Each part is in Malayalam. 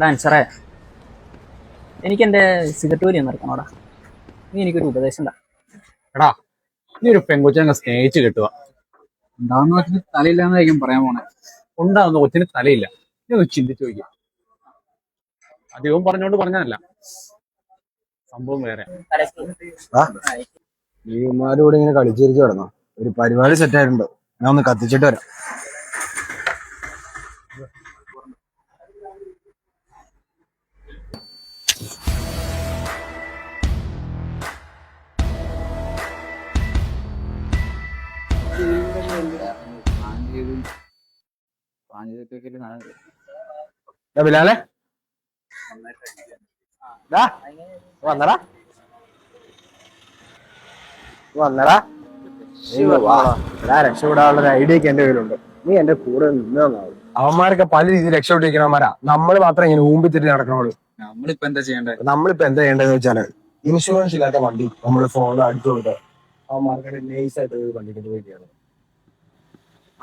എടാ അൻസറേ, എനിക്ക് എന്റെ സിഗരറ്റ് വലി ഒന്ന് ഇറക്കണോടാ. നീ എനിക്കൊരു ഉപദേശം ഉണ്ടാ. എടാ, നീ ഒരു പെൺകൊച്ചിനെ സ്നേഹിച്ച് കിട്ടുക. ഉണ്ടാവുന്ന കൊച്ചിന് തലയില്ലാന്നായിരിക്കും പറയാൻ പോണേ. ഉണ്ടാവുന്ന കൊച്ചിന് തലയില്ല. നീ ഒന്ന് ചിന്തിച്ചു നോക്കിയ. അധികവും പറഞ്ഞോണ്ട് പറഞ്ഞതല്ല, സംഭവം വേറെ. ഈ ഉമ്മാരോട് ഇങ്ങനെ കളിച്ചിരിച്ചു കിടന്നോ? ഒരു പരിപാടി സെറ്റ് ആയിട്ടുണ്ട്, ഞാൻ ഒന്ന് കത്തിച്ചിട്ട് വരാം. ബിലാലെ വന്നടാ വന്നടാ. രക്ഷപ്പെടാനുള്ള ഒരു ഐഡിയ ഒക്കെ എന്റെ കയ്യിലുണ്ട്. നീ എന്റെ കൂടെ നിന്നതാവും. അവന്മാരൊക്കെ പല രീതിയിൽ രക്ഷപ്പെട്ടിരിക്കണവന്മാരാ. നമ്മൾ മാത്രം ഇങ്ങനെ ഊമ്പിത്തിരി നടക്കണോളൂ. നമ്മളിപ്പോ എന്താ ചെയ്യേണ്ടത്? ചെയ്യേണ്ടതെന്ന് വെച്ചാല് ഇൻഷുറൻസ് ഇല്ലാത്ത വണ്ടി നമ്മൾ ഫോണിൽ അടിച്ചു കൊടുക്കുക. അവന്മാർക്ക് നൈസായിട്ട് വണ്ടിക്ക് പോയിരിക്കുകയാണ്.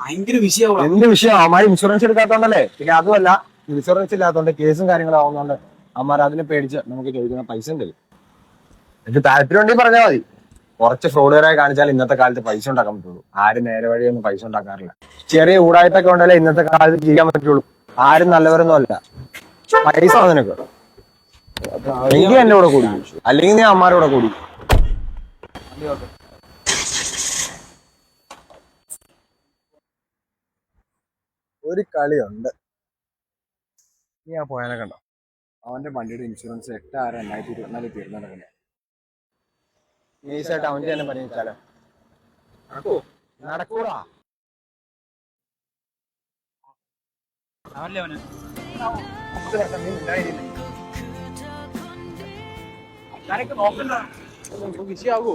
ഭയങ്കര വിഷയമാണ്. എന്ത് വിഷയം? അവന്മാർ ഇൻഷുറൻസ് എടുക്കാത്തോണ്ടല്ലേ. പിന്നെ അതുമല്ല, ഇൻഷുറൻസ് ഇല്ലാത്തോണ്ട് കേസും കാര്യങ്ങളും ആവുന്നോണ്ട് അവന്മാർ അതിനെ പേടിച്ച് നമുക്ക് ചോദിക്കുന്ന പൈസ തരും. എനിക്ക് താല്പര്യം ഉണ്ടെങ്കിൽ പറഞ്ഞാൽ മതി. കുറച്ച് ഫ്രോഡുകാരായി കാണിച്ചാൽ ഇന്നത്തെ കാലത്ത് പൈസ ഉണ്ടാക്കാൻ പറ്റുള്ളൂ. ആരും നേരെ വഴിയൊന്നും പൈസ ഉണ്ടാക്കാറില്ല. ചെറിയ ഊടായിട്ടൊക്കെ ഉണ്ടല്ലേ ഇന്നത്തെ കാലത്ത് ചെയ്യാൻ പറ്റുള്ളൂ. ആരും നല്ലവരൊന്നും അല്ല. പൈസ നിനക്ക് എങ്കിൽ എന്റെ കൂടെ കൂടി, അല്ലെങ്കിൽ നീ അമ്മാരുടെ കൂടെ കൂടി. ഒരു കളിയുണ്ട്. നീ ആ പോയാനെ കണ്ടോ? അവന്റെ വണ്ടിയുടെ ഇൻഷുറൻസ് 8/6/2024 തീർന്നിടക്കണേ. നൈസായിട്ട് അവന്റെ തന്നെ പണി വെച്ചാലോ? നടക്കൂടാ. വിഷയാവോ?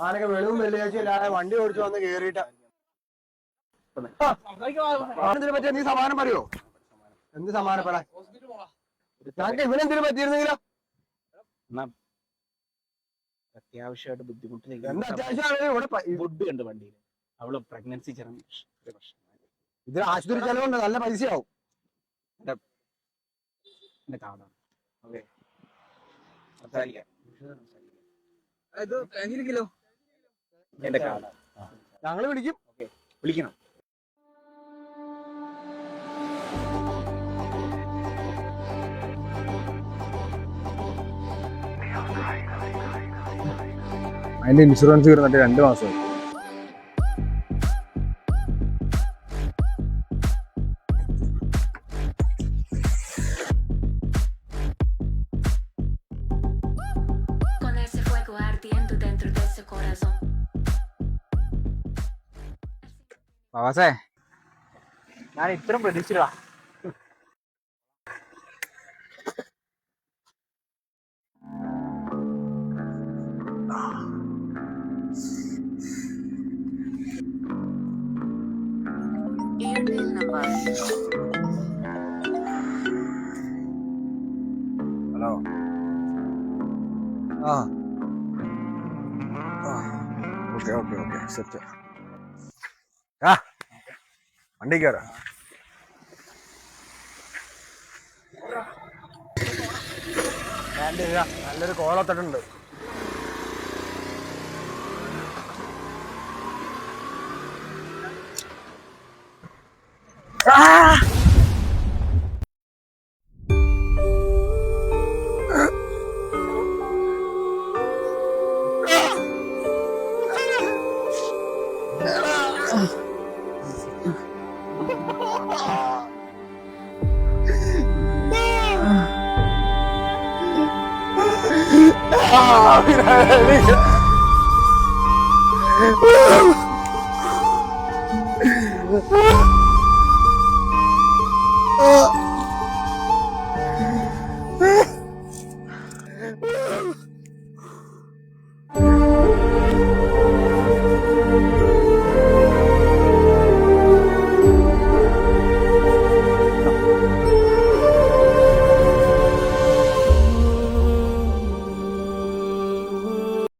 ആനൊക്കെ വെളിവും വെള്ളിയാഴ്ച ഇല്ലാതെ വണ്ടി ഓടിച്ചു വന്ന് കേറിയിട്ട് ഇതിനെ പറ്റിയ നീ സമാനം പറയോ? എന്ത് സമാനപ്പെടാ? ഞങ്ങൾക്ക് ഇവനെന്തിനു പറ്റിയിരുന്നെങ്കിലോ? അത്യാവശ്യമായിട്ട് ബുദ്ധിമുട്ട് എന്താ അത്യാവശ്യമാണ്? ഇവിടെ ഫുഡ് ഉണ്ട് വണ്ടിയിൽ. അവള് പ്രഗ്നൻസി പ്രശ്നം. ഇതിന് ആശുപത്രി ചെലവുണ്ട്, നല്ല പൈസയാവും. എന്റെ കാർഡാണ്. എന്റെ കാർഡാണ്. ഞങ്ങള് വിളിക്കും. വിളിക്കണം. അതിന്റെ ഇൻഷുറൻസ് തീർന്നിട്ട് 2 മാസമായി. ബാബാസേ, ഞാൻ ഇത്രയും പ്രതീക്ഷിച്ചില്ല. ഹലോ. Okay set. വണ്ടി കയറാ. നല്ലൊരു കോളത്തിട്ടുണ്ട്. ഓ